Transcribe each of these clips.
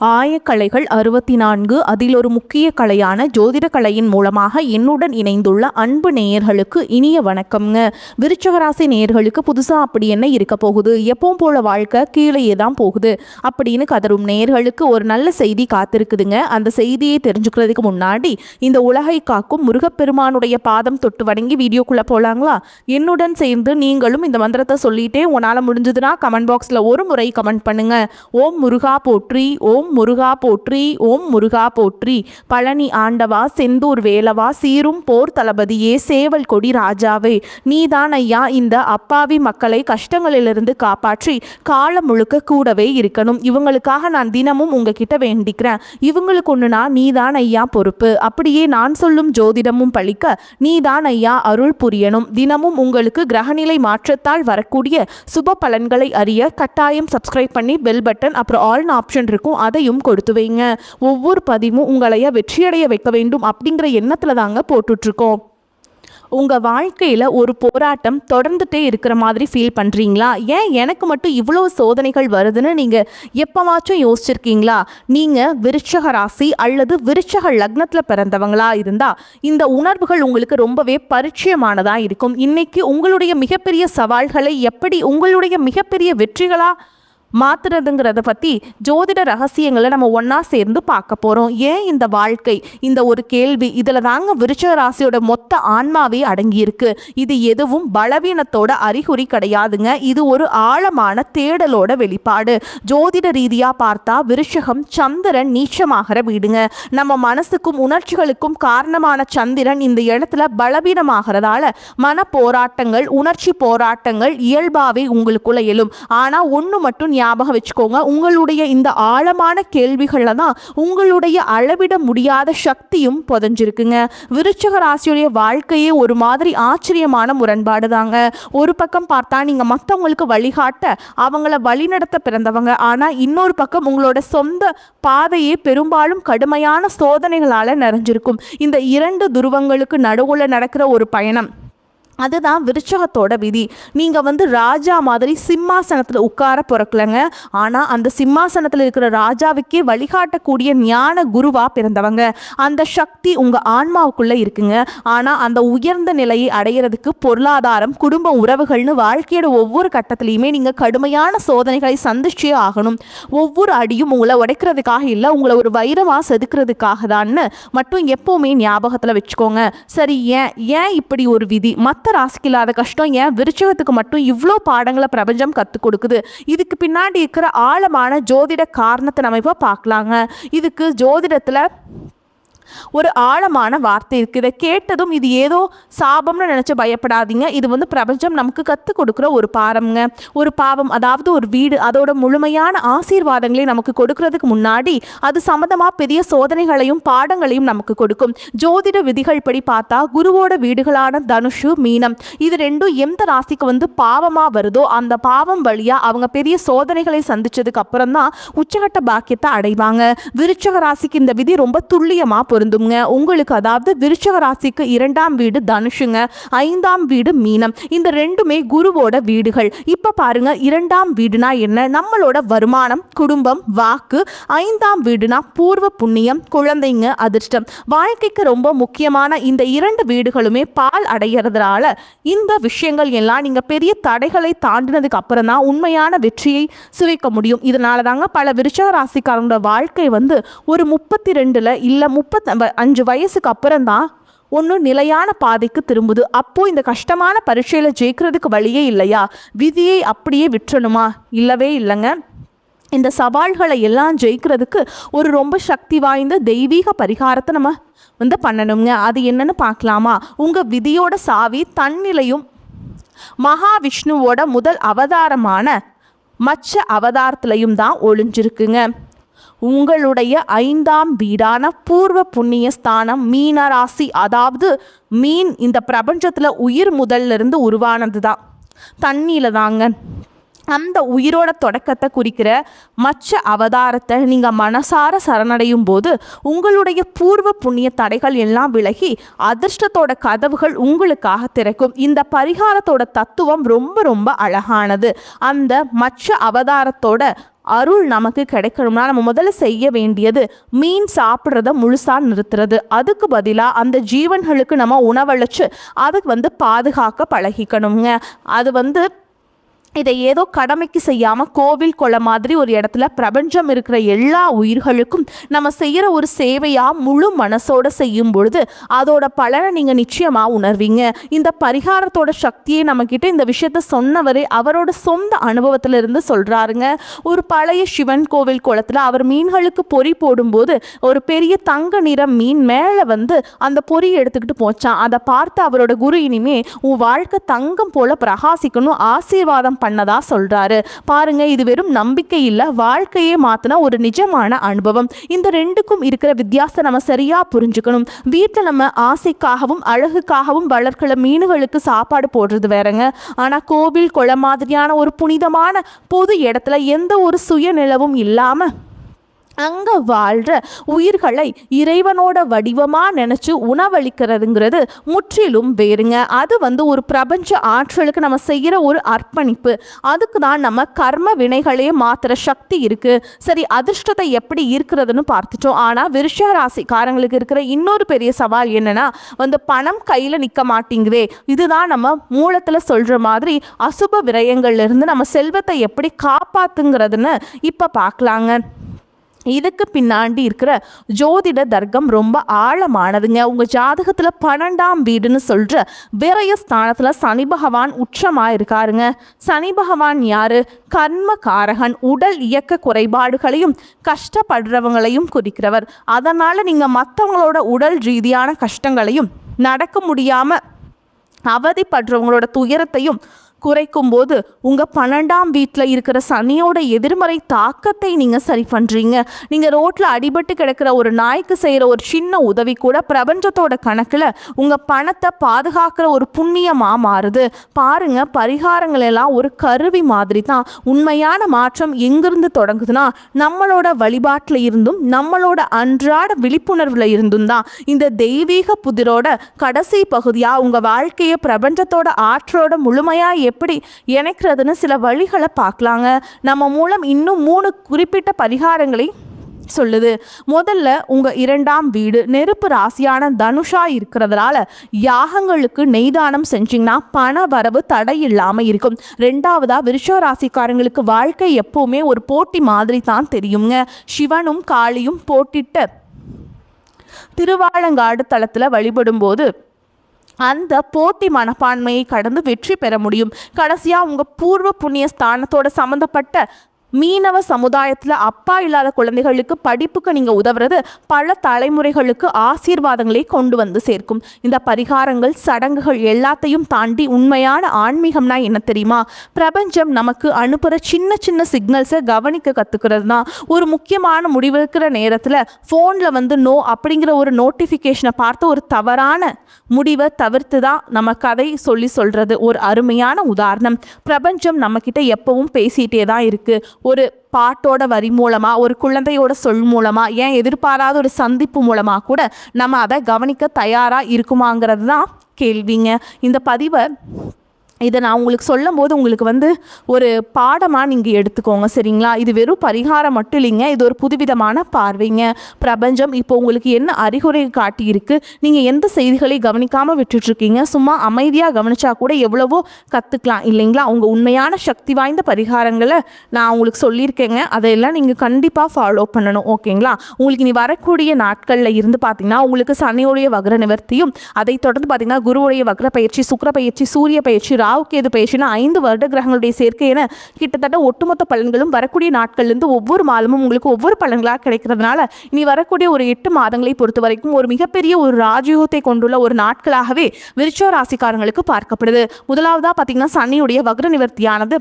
ஆயக்கலைகள் 64 அதில் ஒரு முக்கிய கலையான ஜோதிட கலையின் மூலமாக என்னுடன் இணைந்துள்ள அன்பு நேயர்களுக்கு இனிய வணக்கம்ங்க. விருச்சகராசி நேயர்களுக்கு புதுசாக அப்படி என்ன இருக்க போகுது, எப்பவும் போல வாழ்க்கை கீழேயே தான் போகுது அப்படின்னு கதரும் நேயர்களுக்கு ஒரு நல்ல செய்தி காத்திருக்குதுங்க. அந்த செய்தியை தெரிஞ்சுக்கிறதுக்கு முன்னாடி இந்த உலகை காக்கும் முருகப்பெருமானுடைய பாதம் தொட்டு வணங்கி வீடியோக்குள்ளே போகலாங்களா? என்னுடன் சேர்ந்து நீங்களும் இந்த மந்திரத்தை சொல்லிட்டே உன்னால் முடிஞ்சதுன்னா கமெண்ட் பாக்ஸில் ஒரு முறை கமெண்ட் பண்ணுங்க. ஓம் முருகா போற்றி, ஓம் முருகா போற்றி, ஓம் முருகா போற்றி. பழனி ஆண்டவா, செந்தூர் வேலவா, சீரும் போர் தளபதியே, சேவல் கொடி ராஜாவே, நீதான் ஐயா இந்த அப்பாவி மக்களை கஷ்டங்களிலிருந்து காப்பாற்றி காலம் முழுக்க கூடவே இருக்கணும். இவங்களுக்காக நான் தினமும் உங்ககிட்ட வேண்டிக்கிறேன். இவங்களுக்கு ஒன்றுனா நீதான் ஐயா பொறுப்பு. அப்படியே நான் சொல்லும் ஜோதிடமும் பழிக்க நீதான் ஐயா அருள் புரியணும். தினமும் உங்களுக்கு கிரகநிலை மாற்றத்தால் வரக்கூடிய சுப பலன்களை அறிய கட்டாயம் சப்ஸ்கிரைப் பண்ணி பெல் பட்டன் அப்புறம் ஆல் ஆப்ஷன் இருக்கும், அதையும் கொடுத்து வைங்க. ஒவ்வொரு பதிவும் உங்களைய வெற்றியடைய வைக்க வேண்டும் அப்படிங்கிற எண்ணத்தில் தாங்க போட்டுட்ருக்கோம். உங்கள் வாழ்க்கையில் ஒரு போராட்டம் தொடர்ந்துட்டே இருக்கிற மாதிரி ஃபீல் பண்ணுறீங்களா? ஏன் எனக்கு மட்டும் இவ்வளோ சோதனைகள் வருதுன்னு நீங்கள் எப்போவாச்சும் யோசிச்சிருக்கீங்களா? நீங்கள் விருச்சக ராசி அல்லது விருச்சக லக்னத்தில் பிறந்தவங்களா இருந்தால் இந்த உணர்வுகள் உங்களுக்கு ரொம்பவே பரிச்சயமானதாக இருக்கும். இன்றைக்கி உங்களுடைய மிகப்பெரிய சவால்களை எப்படி உங்களுடைய மிகப்பெரிய வெற்றிகளாக மாற்றுறதுங்கிறத பற்றி ஜோதிட ரகசியங்களை நம்ம ஒன்றா சேர்ந்து பார்க்க போகிறோம். ஏன் இந்த வாழ்க்கை, இந்த ஒரு கேள்வி, இதில் தாங்க விருச்சக ராசியோட மொத்த ஆன்மாவே அடங்கியிருக்கு. இது எதுவும் பலவீனத்தோட அறிகுறி கிடையாதுங்க. இது ஒரு ஆழமான தேடலோட வெளிப்பாடு. ஜோதிட ரீதியாக பார்த்தா விருச்சகம் சந்திரன் நீச்சமாகிற வீடுங்க. நம்ம மனசுக்கும் உணர்ச்சிகளுக்கும் காரணமான சந்திரன் இந்த இடத்துல பலவீனமாகிறதால மன போராட்டங்கள், உணர்ச்சி போராட்டங்கள் இயல்பாகவே உங்களுக்குள்ள எழும். ஆனால் ஒன்று மட்டும் ஞாபகம் வச்சுக்கோங்க, உங்களுடைய இந்த ஆழமான கேள்விகள்ல தான் உங்களுடைய அளவிட முடியாத சக்தியும் புதைஞ்சிருக்குங்க. விருச்சக ராசியுடைய வாழ்க்கையே ஒரு மாதிரி ஆச்சரியமான முரண்பாடு தாங்க. ஒரு பக்கம் பார்த்தா நீங்க மற்றவங்களுக்கு வழிகாட்ட அவங்கள வழிநடத்த பிறந்தவங்க, ஆனா இன்னொரு பக்கம் உங்களோட சொந்த பாதையே பெரும்பாலும் கடுமையான சோதனைகளால நிறைஞ்சிருக்கும். இந்த இரண்டு துருவங்களுக்கு நடுவுல நடக்கிற ஒரு பயணம், அதுதான் விருச்சகத்தோட விதி. நீங்கள் ராஜா மாதிரி சிம்மாசனத்தில் உட்கார பிறக்கலைங்க. ஆனால் அந்த சிம்மாசனத்தில் இருக்கிற ராஜாவுக்கே வழிகாட்டக்கூடிய ஞான குருவாக பிறந்தவங்க. அந்த சக்தி உங்கள் ஆன்மாவுக்குள்ளே இருக்குங்க. ஆனால் அந்த உயர்ந்த நிலையை அடையிறதுக்கு பொருளாதாரம், குடும்ப உறவுகள்னு வாழ்க்கையோட ஒவ்வொரு கட்டத்திலையுமே நீங்கள் கடுமையான சோதனைகளை சந்திச்சே ஆகணும். ஒவ்வொரு அடியும் உங்களை உடைக்கிறதுக்காக இல்லை, உங்களை ஒரு வைரமாக செதுக்கிறதுக்காக தான்னு மட்டும் எப்போவுமே ஞாபகத்தில் வச்சுக்கோங்க. சரி, ஏன் இப்படி ஒரு விதி? மற்ற ராசிக்கு இல்லாத கஷ்டம் ஏன் விருச்சகத்துக்கு மட்டும் இவ்வளோ பாடங்களை பிரபஞ்சம் கற்றுக் கொடுக்குது? இதுக்கு பின்னாடி இருக்கிற ஆழமான ஜோதிட காரணத்தை நம்ம இப்போ பார்க்கலாங்க. இதுக்கு ஜோதிடத்தில் ஒரு ஆழமான வார்த்தை இருக்குது. இதை கேட்டதும் இது ஏதோ சாபம்னு நினச்சி பயப்படாதீங்க. இது பிரபஞ்சம் நமக்கு கற்றுக் கொடுக்குற ஒரு பாரம்ங்க. ஒரு பாவம், அதாவது ஒரு வீடு அதோட முழுமையான ஆசீர்வாதங்களை நமக்கு கொடுக்கறதுக்கு முன்னாடி அது சம்மந்தமாக பெரிய சோதனைகளையும் பாடங்களையும் நமக்கு கொடுக்கும். ஜோதிட விதிகள் படி பார்த்தா குருவோட வீடுகளான தனுஷு, மீனம் இது ரெண்டும் எந்த ராசிக்கு பாவமாக வருதோ அந்த பாவம் வழியாக அவங்க பெரிய சோதனைகளை சந்திச்சதுக்கு அப்புறம் தான் உச்சகட்ட பாக்கியத்தை அடைவாங்க. விருச்சக ராசிக்கு இந்த விதி ரொம்ப துல்லியமாக பொருந்துங்க. உங்களுக்கு அதாவது விருச்சக ராசிக்கு 2ஆம் வீடு தனுஷுங்க, 5ஆம் வீடு மீனம். இந்த ரெண்டுமே குருவோட வீடுகள். இப்ப பாருங்க, 2ஆம் வீடுனா என்ன? நம்மளோட வருமானம், குடும்பம், வாக்கு. 5ஆம் வீடுனா பூர்வ புண்ணியம், குழந்தைங்க, அதிர்ஷ்டம். வாழ்க்கைக்கு ரொம்ப முக்கியமான இந்த 2 வீடுகளுமே பால் அடைகிறதுனால இந்த விஷயங்கள் எல்லாம் நீங்க பெரிய தடைகளை தாண்டினதுக்கு அப்புறம் தான் உண்மையான வெற்றியை சுவைக்க முடியும். இதனால தாங்க பல விருச்சக ராசிக்காரங்களோட வாழ்க்கை ஒரு 32 இல்ல 35 வயசுக்கு அப்புறம் தான் ஒன்றும் நிலையான பாதைக்கு திரும்புது. அப்போது இந்த கஷ்டமான பரீட்சையில் ஜெயிக்கிறதுக்கு வழியே இல்லையா? விதியை அப்படியே விட்டுறணுமா? இல்லவே இல்லைங்க. இந்த சவால்களை எல்லாம் ஜெயிக்கிறதுக்கு ஒரு ரொம்ப சக்தி வாய்ந்த தெய்வீக பரிகாரத்தை நம்ம பண்ணணுங்க. அது என்னன்னு பார்க்கலாமா? உங்கள் விதியோட சாவி தன்னிலையும் மகாவிஷ்ணுவோட முதல் அவதாரமான மச்ச அவதாரத்திலையும் தான் ஒளிஞ்சிருக்குங்க. உங்களுடைய 5ஆம் வீடான பூர்வ புண்ணிய ஸ்தானம் மீன ராசி, அதாவது மீன் இந்த பிரபஞ்சத்தில் உயிர் முதல்ல இருந்து உருவானது தான் தண்ணியில் தாங்க. அந்த உயிரோட தொடக்கத்தை குறிக்கிற மச்ச அவதாரத்தை நீங்கள் மனசார சரணடையும் போது உங்களுடைய பூர்வ புண்ணிய தடைகள் எல்லாம் விலகி அதிர்ஷ்டத்தோட கதவுகள் உங்களுக்காக திறக்கும். இந்த பரிகாரத்தோட தத்துவம் ரொம்ப ரொம்ப அழகானது. அந்த மச்ச அவதாரத்தோட அருள் நமக்கு கிடைக்கணும்னா நம்ம முதல்ல செய்ய வேண்டியது மீன் சாப்பிட்றத முழுசாக நிறுத்துறது. அதுக்கு பதிலாக அந்த ஜீவன்களுக்கு நம்ம உணவளிச்சு அதுக்கு பாதுகாக்க பழகிக்கணுங்க. அது இதை ஏதோ கடமைக்கு செய்யாமல் கோவில் கொலை மாதிரி ஒரு இடத்துல பிரபஞ்சம் இருக்கிற எல்லா உயிர்களுக்கும் நம்ம செய்கிற ஒரு சேவையாக முழு மனசோடு செய்யும் பொழுது அதோட பலனை நீங்கள் நிச்சயமாக உணர்வீங்க. இந்த பரிகாரத்தோட சக்தியை நம்மக்கிட்ட இந்த விஷயத்த சொன்னவரே அவரோட சொந்த அனுபவத்தில் இருந்து சொல்கிறாருங்க. ஒரு பழைய சிவன் கோவில் குளத்தில் அவர் மீன்களுக்கு பொறி போடும்போது ஒரு பெரிய தங்க நிற மீன் மேலே அந்த பொறி எடுத்துக்கிட்டு போச்சான். அதை பார்த்து அவரோட குரு இனிமே உன் வாழ்க்கை தங்கம் போல பிரகாசிக்கணும் ஆசீர்வாதம் பண்ணதா சொல்றாரு. பாருங்க, இது வெறும் நம்பிக்கை இல்ல, வாழ்க்கையே மாத்தின ஒரு நிஜமான அனுபவம். இந்த ரெண்டுக்கும் இருக்கிற வித்தியாசத்தை நம்ம சரியா புரிஞ்சுக்கணும். வீட்டில் நம்ம ஆசைக்காகவும் அழகுக்காகவும் வளர்க்கிற மீன்களுக்கு சாப்பாடு போடுறது வேறங்க. ஆனா கோவில் கொலை மாதிரியான ஒரு புனிதமான பொது இடத்துல எந்த ஒரு சுயநிலவும் இல்லாம அங்கே வாழ்கிற உயிர்களை இறைவனோட வடிவமாக நினச்சி உணவளிக்கிறதுங்கிறது முற்றிலும் வேறுங்க. அது ஒரு பிரபஞ்ச ஆற்றலுக்கு நம்ம செய்கிற ஒரு அர்ப்பணிப்பு. அதுக்கு தான் நம்ம கர்ம வினைகளே மாத்திர சக்தி இருக்குது. சரி, அதிர்ஷ்டத்தை எப்படி இருக்கிறதுன்னு பார்த்துட்டோம். ஆனால் விருஷ ராசிக்காரங்களுக்கு இருக்கிற இன்னொரு பெரிய சவால் என்னென்னா பணம் கையில் நிற்க மாட்டேங்குதே. இதுதான் நம்ம மூலத்தில் சொல்கிற மாதிரி அசுப விரயங்கள்லேருந்து நம்ம செல்வத்தை எப்படி காப்பாற்றுங்கிறதுன்னு இப்போ பார்க்கலாங்க. இதுக்கு பின்னாடி இருக்கிற ஜோதிட தர்க்கம் ரொம்ப ஆழமானதுங்க. உங்கள் ஜாதகத்தில் 12ஆம் வீடுன்னு சொல்கிற விரய ஸ்தானத்தில் சனி பகவான் உச்சமாக இருக்காருங்க. சனி பகவான் யாரு? கர்மகாரகன். உடல் இயக்க குறைபாடுகளையும் கஷ்டப்படுறவங்களையும் குறிக்கிறவர். அதனால் நீங்கள் மற்றவங்களோட உடல் ரீதியான கஷ்டங்களையும் நடக்க முடியாமல் அவதிப்படுறவங்களோட துயரத்தையும் குறைக்கும் போது உங்கள் 12ஆம் வீட்டில் இருக்கிற சனியோட எதிர்மறை தாக்கத்தை நீங்கள் சரி பண்ணுறீங்க. நீங்கள் ரோட்டில் அடிபட்டு கிடக்கிற ஒரு நாய்க்கு செய்கிற ஒரு சின்ன உதவி கூட பிரபஞ்சத்தோட கணக்கில் உங்கள் பணத்தை பாதுகாக்கிற ஒரு புண்ணியமாக மாறுது. பாருங்கள், பரிகாரங்கள் எல்லாம் ஒரு கருவி மாதிரி தான். உண்மையான மாற்றம் எங்கிருந்து தொடங்குதுன்னா நம்மளோட வழிபாட்டில் இருந்தும் நம்மளோட அன்றாட விழிப்புணர்வில் இருந்தும் தான். இந்த தெய்வீக புதிரோட கடைசி பகுதியாக உங்கள் வாழ்க்கையை பிரபஞ்சத்தோட ஆற்றோட முழுமையாக எப்படி இணைக்கிறதுன்னு சில வழிகளை பார்க்கலாங்க. நம்ம மூலம் இன்னும் 3 குறிப்பிட்ட பரிகாரங்களை சொல்லுது. முதல்ல உங்க 2ஆம் வீடு நெருப்பு ராசியான தனுஷா இருக்கிறதுனால யாகங்களுக்கு நெய்தானம் செஞ்சீங்கன்னா பண வரவு தடை இல்லாம இருக்கும். 2ஆவதா விருஷ ராசிக்காரங்களுக்கு வாழ்க்கை எப்பவுமே ஒரு போட்டி மாதிரி தான் தெரியுங்க. சிவனும் காளியும் போட்டிட்ட திருவாலங்காடு தலத்துல வழிபடும் போது அந்த போட்டி மனப்பான்மையை கடந்து வெற்றி பெற முடியும். கடைசியாக உங்கள் பூர்வ புண்ணிய ஸ்தானத்தோட சம்மந்தப்பட்ட மீனவ சமுதாயத்தில் அப்பா இல்லாத குழந்தைகளுக்கு படிப்புக்கு நீங்கள் உதவுறது பல தலைமுறைகளுக்கு ஆசீர்வாதங்களை கொண்டு சேர்க்கும். இந்த பரிகாரங்கள் சடங்குகள் எல்லாத்தையும் தாண்டி உண்மையான ஆன்மீகம்னா என்ன தெரியுமா? பிரபஞ்சம் நமக்கு அனுப்புகிற சின்ன சின்ன சிக்னல்ஸை கவனிக்க கற்றுக்கிறது தான். ஒரு முக்கியமான முடிவெடுக்கிற நேரத்தில் ஃபோனில் நோ அப்படிங்கிற ஒரு நோட்டிஃபிகேஷனை பார்த்து ஒரு தவறான முடிவை தவிர்த்து தான் நம்ம கதை சொல்கிறது ஒரு அருமையான உதாரணம். பிரபஞ்சம் நம்மக்கிட்ட எப்பவும் பேசிகிட்டே தான் இருக்குது. ஒரு பாட்டோட வரி மூலமாக, ஒரு குழந்தையோட சொல் மூலமாக, ஏன் எதிர்பாராத ஒரு சந்திப்பு மூலமாக கூட நம்ம அதை கவனிக்க தயாராக இருக்குமாங்கிறது தான் கேள்விங்க. இந்த பதிவை இதை நான் உங்களுக்கு சொல்லும் போது உங்களுக்கு ஒரு பாடமாக நீங்கள் எடுத்துக்கோங்க, சரிங்களா? இது வெறும் பரிகாரம் மட்டும் இல்லைங்க, இது ஒரு புதுவிதமான பார்வைங்க. பிரபஞ்சம் இப்போ உங்களுக்கு என்ன அறிகுறை காட்டியிருக்கு, நீங்கள் எந்த செய்திகளை கவனிக்காமல் விட்டுட்ருக்கீங்க, சும்மா அமைதியாக கவனிச்சா கூட எவ்வளவோ கற்றுக்கலாம் இல்லைங்களா? உங்கள் உண்மையான சக்தி வாய்ந்த பரிகாரங்களை நான் உங்களுக்கு சொல்லியிருக்கேங்க, அதையெல்லாம் நீங்கள் கண்டிப்பாக ஃபாலோ பண்ணணும், ஓகேங்களா? உங்களுக்கு இனி வரக்கூடிய நாட்களில் இருந்து பார்த்தீங்கன்னா உங்களுக்கு சனியோடைய வக்ர நிவர்த்தியும், அதை தொடர்ந்து பார்த்தீங்கன்னா குருவுடைய வக்ர பயிற்சி, சுக்கிர பயிற்சி, சூரிய பயிற்சி, ராகுகேது பயிற்சினா 5 வருட கிரகங்களுடைய சேர்க்கை என கிட்டத்தட்ட ஒட்டுமொத்த பலன்களும் வரக்கூடிய நாட்கள்லேருந்து ஒவ்வொரு மாதமும் உங்களுக்கு ஒவ்வொரு பலன்களாக கிடைக்கிறதுனால இனி வரக்கூடிய ஒரு 8 மாதங்களை பொறுத்த வரைக்கும் ஒரு மிகப்பெரிய ஒரு ராஜயோகத்தை கொண்டுள்ள ஒரு நாட்களாகவே விருச்சிக ராசிக்காரங்களுக்கு பார்க்கப்படுது. முதலாவதாக பார்த்தீங்கன்னா சனியுடைய வக்ர நிவர்த்தியானது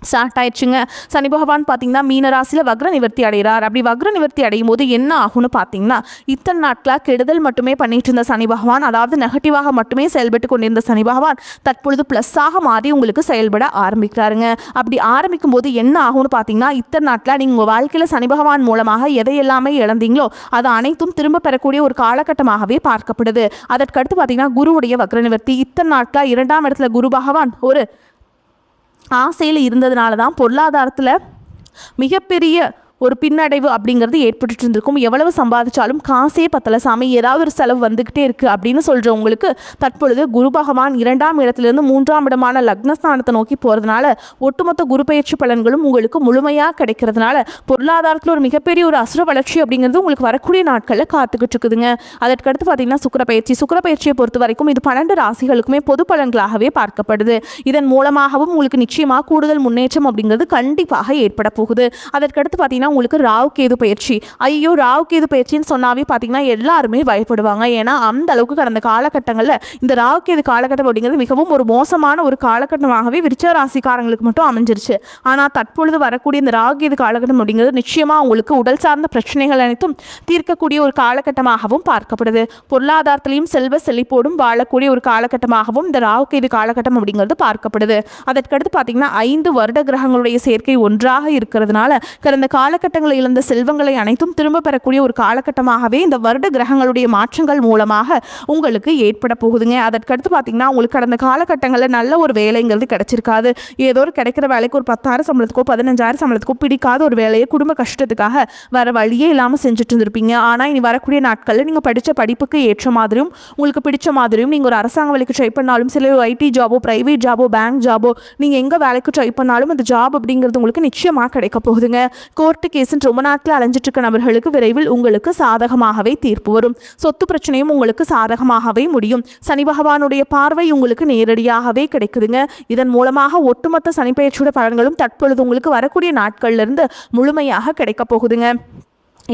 ஸ்டார்ட் ஆயிடுச்சுங்க. சனி பகவான் பார்த்தீங்கன்னா மீனராசியில் வக்ர நிவர்த்தி அடைகிறார். அப்படி வக்ர நிவர்த்தி அடையும் போது என்ன ஆகும்னு பார்த்தீங்கன்னா, இத்தனை நாட்களாக கெடுதல் மட்டுமே பண்ணிட்டு இருந்த சனி பகவான், அதாவது நெகட்டிவாக மட்டுமே செயல்பட்டு கொண்டிருந்த சனி பகவான் தற்பொழுது ப்ளஸ்ஸாக மாறி உங்களுக்கு செயல்பட ஆரம்பிக்கிறாருங்க. அப்படி ஆரம்பிக்கும் போது என்ன ஆகும்னு பார்த்தீங்கன்னா, இத்தனை நாட்களாக நீங்கள் உங்கள் வாழ்க்கையில் சனி பகவான் மூலமாக எதையெல்லாமே இழந்தீங்களோ அது அனைத்தும் திரும்ப பெறக்கூடிய ஒரு காலகட்டமாகவே பார்க்கப்படுது. அதற்கடுத்து பார்த்தீங்கன்னா குருவுடைய வக்ர நிவர்த்தி. இத்தனை நாட்களாக 2ஆம் இடத்துல குரு பகவான் ஒரு ஆசையில் இருந்ததுனால தான் பொருளாதாரத்தில் மிகப்பெரிய ஒரு பின்னடைவு அப்படிங்கிறது ஏற்பட்டு இருந்திருக்கும். எவ்வளவு சம்பாதிச்சாலும் காசே பத்தலை சாமி, ஏதாவது ஒரு செலவு வந்துக்கிட்டே இருக்குது அப்படின்னு சொல்கிறவங்களுக்கு தற்பொழுது குரு பகவான் 2ஆம் இடத்துலேருந்து 3ஆம் இடமான லக்னஸ்தானத்தை நோக்கி போகிறதுனால ஒட்டுமொத்த குரு பயிற்சி பலன்களும் உங்களுக்கு முழுமையாக கிடைக்கிறதுனால பொருளாதாரத்தில் ஒரு மிகப்பெரிய ஒரு அசுர வளர்ச்சி அப்படிங்கிறது உங்களுக்கு வரக்கூடிய நாட்களில் காத்துக்கிட்டு இருக்குதுங்க. அதற்கடுத்து பார்த்தீங்கன்னா சுக்கிர பயிற்சியை பொறுத்த வரைக்கும் இது 12 ராசிகளுக்குமே பொது பலன்களாகவே பார்க்கப்படுது. இதன் மூலமாகவும் உங்களுக்கு நிச்சயமாக கூடுதல் முன்னேற்றம் அப்படிங்கிறது கண்டிப்பாக ஏற்பட போகுது. அதற்கடுத்து பார்த்தீங்கன்னா உங்களுக்கு ராகு கேது பயிற்சி. ஐயோ, ராகு கேது பயிற்சின்னு சொன்னாவே பார்த்தீங்கன்னா எல்லாருமே பயப்படுவாங்க. ஏன்னா அந்த அளவுக்கு கடந்த காலகட்டங்களில் இந்த ராகு கேது காலகட்டம் அப்படிங்கிறது மிகவும் ஒரு மோசமான ஒரு காலகட்டமாகவே விருச்சிக ராசிக்காரங்களுக்கு மட்டும் அமைஞ்சிருச்சு. ஆனால் தற்பொழுது வரக்கூடிய இந்த ராகு கேது காலகட்டம் அப்படிங்கிறது நிச்சயமாக உங்களுக்கு உடல் சார்ந்த பிரச்சனைகள் அனைத்தும் தீர்க்கக்கூடிய ஒரு காலகட்டமாகவும் பார்க்கப்படுது. பொருளாதாரத்திலையும் செல்வ செழிப்போடும் வாழக்கூடிய ஒரு காலகட்டமாகவும் இந்த ராகு கேது காலகட்டம் அப்படிங்கிறது பார்க்கப்படுது. அதற்கடுத்து பார்த்தீங்கன்னா 5 வருட கிரகங்களுடைய சேர்க்கை ஒன்றாக இருக்கிறதுனால கடந்த காலகட்டங்களில் இழந்த செல்வங்களை அனைத்தும் திரும்ப பெறக்கூடிய ஒரு காலகட்டமாகவே இந்த வருட கிரகங்களுடைய மாற்றங்கள் மூலமாக உங்களுக்கு ஏற்பட போகுதுங்க. அதற்கடுத்து பார்த்தீங்கன்னா உங்களுக்கு கடந்த காலகட்டங்களில் நல்ல ஒரு வேலைங்கிறது கிடைச்சிருக்காது. ஏதோ ஒரு கிடைக்கிற வேலைக்கு ஒரு 10,000 சம்பளத்துக்கோ 15,000 சம்பளத்துக்கோ பிடிக்காத ஒரு வேலையை குடும்ப கஷ்டத்துக்காக வர வழியே இல்லாமல் செஞ்சுட்டு இருந்திருப்பீங்க. ஆனால் இனி வரக்கூடிய நாட்களில் நீங்கள் படித்த படிப்புக்கு ஏற்ற மாதிரியும் உங்களுக்கு பிடிச்ச மாதிரியும் நீங்கள் ஒரு அரசாங்க வேலைக்கு ட்ரை பண்ணாலும் சில ஐடி ஜாபோ பிரைவேட் ஜாபோ பேங்க் ஜாபோ நீங்கள் எங்கே வேலைக்கு ட்ரை பண்ணாலும் அந்த ஜாப் அப்படிங்கிறது உங்களுக்கு நிச்சயமாக கிடைக்க போகுதுங்க. கோர்ட்டு கேஸுன்னு ரொம்ப நாட்கள் அலைஞ்சிட்டு இருக்க நபர்களுக்கு விரைவில் உங்களுக்கு சாதகமாகவே தீர்ப்பு வரும். சொத்து பிரச்சனையும் உங்களுக்கு சாதகமாகவே முடியும். சனி பகவானுடைய பார்வை உங்களுக்கு நேரடியாகவே கிடைக்குதுங்க. இதன் மூலமாக ஒட்டுமொத்த சனிப்பெயர்ச்சியோட பலன்களும் தற்பொழுது உங்களுக்கு வரக்கூடிய நாட்கள்லேருந்து முழுமையாக கிடைக்க போகுதுங்க.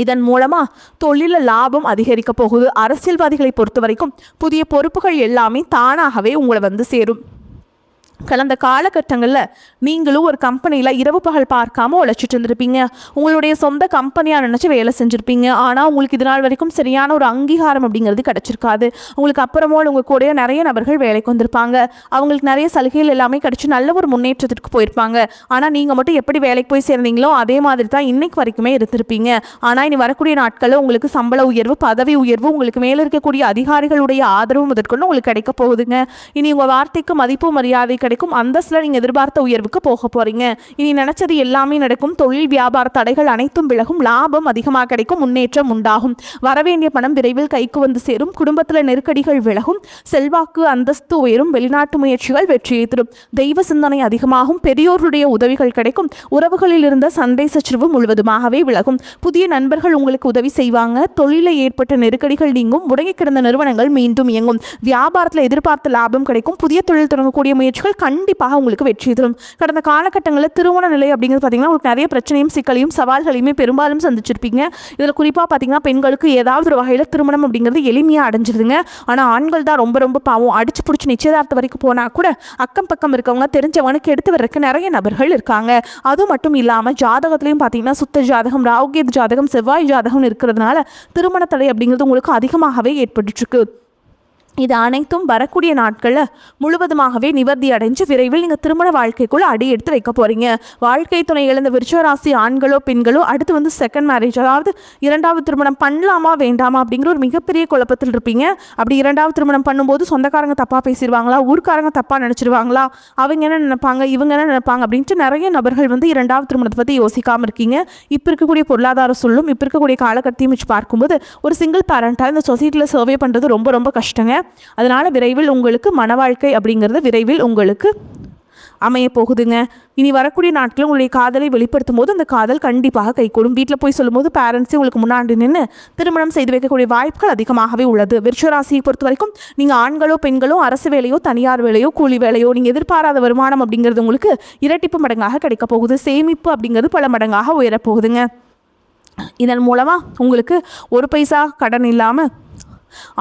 இதன் மூலமாக தொழிலில் லாபம் அதிகரிக்க போகுது. அரசியல்வாதிகளை பொறுத்த வரைக்கும் புதிய பொறுப்புகள் எல்லாமே தானாகவே உங்களை வந்து சேரும். கடந்த காலகட்டங்களில் நீங்களும் ஒரு கம்பெனியில் இரவு பகல் பார்க்காம உழைச்சிட்டு இருந்திருப்பீங்க. உங்களுடைய சொந்த கம்பெனியாக நினச்சி வேலை செஞ்சுருப்பீங்க. ஆனால் உங்களுக்கு இது நாள் வரைக்கும் சரியான ஒரு அங்கீகாரம் அப்படிங்கிறது கிடச்சிருக்காது. உங்களுக்கு அப்புறமா உங்கள் கூட நிறைய நபர்கள் வேலைக்கு வந்திருப்பாங்க. அவங்களுக்கு நிறைய சலுகைகள் எல்லாமே கிடச்சி நல்ல ஒரு முன்னேற்றத்திற்கு போயிருப்பாங்க. ஆனால் நீங்கள் மட்டும் எப்படி வேலைக்கு போய் சேர்ந்தீங்களோ அதே மாதிரி தான் இன்னைக்கு வரைக்குமே இருந்திருப்பீங்க. ஆனால் இனி வரக்கூடிய நாட்களில் உங்களுக்கு சம்பள உயர்வு, பதவி உயர்வு, உங்களுக்கு மேலே இருக்கக்கூடிய அதிகாரிகளுடைய ஆதரவு முதற்கொண்டு உங்களுக்கு கிடைக்க போகுதுங்க. இனி உங்கள் வார்த்தைக்கு மதிப்பு மரியாதை கிடைக்கும். அந்தஸ்தில் நீங்கள் எதிர்பார்த்த உயர்வுக்கு போக போறீங்க. இனி நினைச்சது எல்லாமே நடக்கும். தொழில் வியாபார தடைகள் அனைத்தும் விலகும். லாபம் அதிகமாக கிடைக்கும். முன்னேற்றம் உண்டாகும். வரவேண்டிய பணம் விரைவில் கைக்கு வந்து சேரும். குடும்பத்தில் நெருக்கடிகள் விலகும். செல்வாக்கு அந்தஸ்து உயரும். வெளிநாட்டு முயற்சிகள் வெற்றியை தரும். தெய்வ சிந்தனை அதிகமாகும். பெரியோருடைய உதவிகள் கிடைக்கும். உறவுகளில் இருந்த சண்டை சச்சரவு முழுவதுமாகவே விலகும். புதிய நண்பர்கள் உங்களுக்கு உதவி செய்வாங்க. தொழிலில் ஏற்பட்ட நெருக்கடிகள் நீங்கும். முடங்கி கிடந்த நிறுவனங்கள் மீண்டும் இயங்கும். வியாபாரத்தில் எதிர்பார்த்த லாபம் கிடைக்கும். புதிய தொழில் தொடங்கக்கூடிய முயற்சிகள் கண்டிப்பாக உங்களுக்கு வெற்றி தரும். கடந்த காலகட்டங்களில் திருமண நிலை அப்படிங்கிறது பார்த்தீங்கன்னா உங்களுக்கு நிறைய பிரச்சனையும் சிக்கலையும் சவால்களையுமே பெரும்பாலும் சந்திச்சிருப்பீங்க. இதில் குறிப்பாக பார்த்தீங்கன்னா பெண்களுக்கு ஏதாவது ஒரு வகையில் திருமணம் அப்படிங்கிறது எளிமையாக அடைஞ்சிருதுங்க. ஆனால் ஆண்கள் தான் ரொம்ப பாவம். அடிச்சு பிடிச்சி நிச்சயதார்த்தம் வரைக்கும் போனால் கூட அக்கம் பக்கம் இருக்கவங்க தெரிஞ்சவனுக்கு எடுத்து வர்றதுக்கு நிறைய நபர்கள் இருக்காங்க. அது மட்டும் இல்லாமல் ஜாதகத்திலையும் பார்த்தீங்கன்னா சுத்த ஜாதகம், ராகுகேது ஜாதகம், செவ்வாய் ஜாதகம் இருக்கிறதுனால திருமண தடை அப்படிங்கிறது உங்களுக்கு அதிகமாகவே ஏற்பட்டுருக்கு. இது அனைத்தும் வரக்கூடிய நாட்களில் முழுவதுமாகவே நிவர்த்தி அடைஞ்சு விரைவில் நீங்கள் திருமண வாழ்க்கைக்குள்ளே அடி எடுத்து வைக்க போகிறீங்க. வாழ்க்கை துணை இழந்த விருச்சிக ராசி ஆண்களோ பெண்களோ அடுத்து வந்து செகண்ட் மேரேஜ், அதாவது 2வது திருமணம் பண்ணலாமா வேண்டாமா அப்படிங்கிற ஒரு மிகப்பெரிய குழப்பத்தில் இருப்பீங்க. அப்படி 2வது திருமணம் பண்ணும்போது சொந்தக்காரங்க தப்பாக பேசிடுவாங்களா, ஊர்க்காரங்க தப்பாக நினச்சிடுவாங்களா, அவங்க என்ன நினைப்பாங்க, இவங்க என்ன நினைப்பாங்க அப்படின்ட்டு நிறைய நபர்கள் வந்து 2வது திருமணத்தை பற்றி யோசிக்காமல் இருக்கீங்க. இப்போ இருக்கக்கூடிய பொருளாதார சொல்லும் இப்போ இருக்கக்கூடிய காலகட்டத்தையும் வச்சு பார்க்கும்போது ஒரு சிங்கிள் பேரண்ட்டாக இந்த சொசைட்டியில் சர்வே பண்ணுறது ரொம்ப கஷ்டங்க. அதனால் விரைவில் உங்களுக்கு மன வாழ்க்கை அப்படிங்கிறது விரைவில் உங்களுக்கு அமைய போகுதுங்க. இனி வரக்கூடிய நாட்களில் உங்களுடைய காதலை வெளிப்படுத்தும் போது அந்த காதல் கண்டிப்பாக கைகூடும். வீட்டில் போய் சொல்லும்போது பேரண்ட்ஸே உங்களுக்கு முன்னாடி நின்று திருமணம் செய்து வைக்கக்கூடிய வாய்ப்புகள் அதிகமாகவே உள்ளது. விருச்சிக ராசியை பொறுத்த வரைக்கும் நீங்கள் ஆண்களோ பெண்களோ அரசு வேலையோ தனியார் வேலையோ கூலி வேலையோ நீங்கள் எதிர்பாராத வருமானம் அப்படிங்கிறது உங்களுக்கு இரட்டிப்பு மடங்காக கிடைக்க போகுது. சேமிப்பு அப்படிங்கிறது பல மடங்காக உயரப்போகுதுங்க. இதன் மூலமாக உங்களுக்கு ஒரு பைசா கடன் இல்லாமல்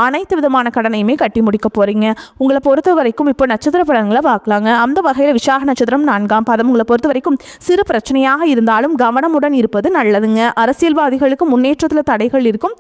அனைத்து விதமான கடனையுமே கட்டி முடிக்க போகிறீங்க. உங்களை பொறுத்த வரைக்கும் இப்போ நட்சத்திர பலன்களை பார்க்கலாங்க. அந்த வகையில் விசாக நட்சத்திரம் 4ஆம் பாதம். உங்களை பொறுத்த வரைக்கும் சிறு பிரச்சனையாக இருந்தாலும் கவனமுடன் இருப்பது நல்லதுங்க. அரசியல்வாதிகளுக்கு முன்னேற்றத்தில் தடைகள் இருக்கும்.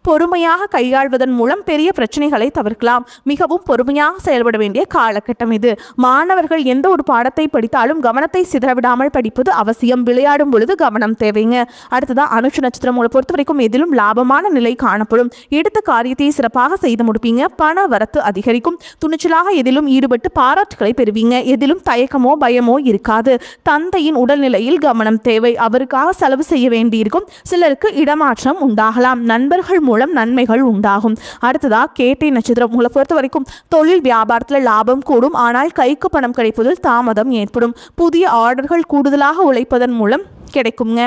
பொறுமையாக கையாள்வதன் மூலம் பெரிய பிரச்சனைகளை தவிர்க்கலாம். மிகவும் பொறுமையாக செயல்பட வேண்டிய காலகட்டம் இது. மாணவர்கள் எந்த ஒரு பாடத்தை படித்தாலும் கவனத்தை சிதறவிடாமல் படிப்பது அவசியம். விளையாடும் பொழுது கவனம் தேவைங்க. அடுத்ததான் அனுஷ நட்சத்திரம். உங்களை பொறுத்த வரைக்கும் எதிலும் லாபமான நிலை காணப்படும். எடுத்த காரியத்தை சிறப்பாக செய்து முடிப்பீங்க. பண வரத்து அதிகரிக்கும். துணிச்சலாக எதிலும் ஈடுபட்டு பாராட்டுகளை பெறுவீங்க. எதிலும் தயக்கமோ பயமோ இருக்காது. தந்தையின் உடல்நிலையில் கவனம் தேவை. அவருக்காக செலவு செய்ய வேண்டியிருக்கும். சிலருக்கு இடமாற்றம் உண்டாகலாம். நண்பர்கள் மூலம் நன்மைகள் உண்டாகும். அடுத்ததா கேட்டை நட்சத்திரம். உங்களை பொறுத்த வரைக்கும் தொழில் வியாபாரத்தில் லாபம் கூடும். ஆனால் கைக்கு பணம் கிடைப்பதில் தாமதம் ஏற்படும். புதிய ஆர்டர்கள் கூடுதலாக உழைப்பதன் மூலம் கிடைக்குங்க.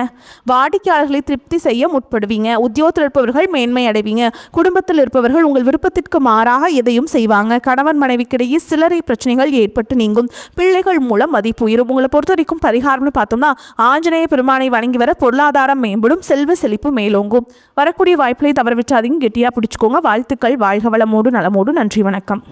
வாடிக்கையாளர்களை திருப்தி செய்ய முற்படுவீங்க. உத்தியோகத்தில் இருப்பவர்கள் மேன்மை அடைவீங்க. குடும்பத்தில் இருப்பவர்கள் உங்கள் விருப்பத்திற்கு மாறாக எதையும் செய்வாங்க. கணவன் மனைவிக்கிடையே சிலரை பிரச்சனைகள் ஏற்பட்டு நீங்கும். பிள்ளைகள் மூலம் மதிப்பு உயரும். உங்களை பொறுத்த வரைக்கும் பரிகாரம்னு பார்த்தோம்னா ஆஞ்சநேய பெருமானை வணங்கி வர பொருளாதாரம் மேம்படும். செல்வ செழிப்பு மேலோங்கும். வரக்கூடிய வாய்ப்புகளை தவற விட்டாதீங்க. கெட்டியாக பிடிச்சுக்கோங்க. வாழ்த்துக்கள். வாழ்க வளமோடு நலமோடு. நன்றி, வணக்கம்.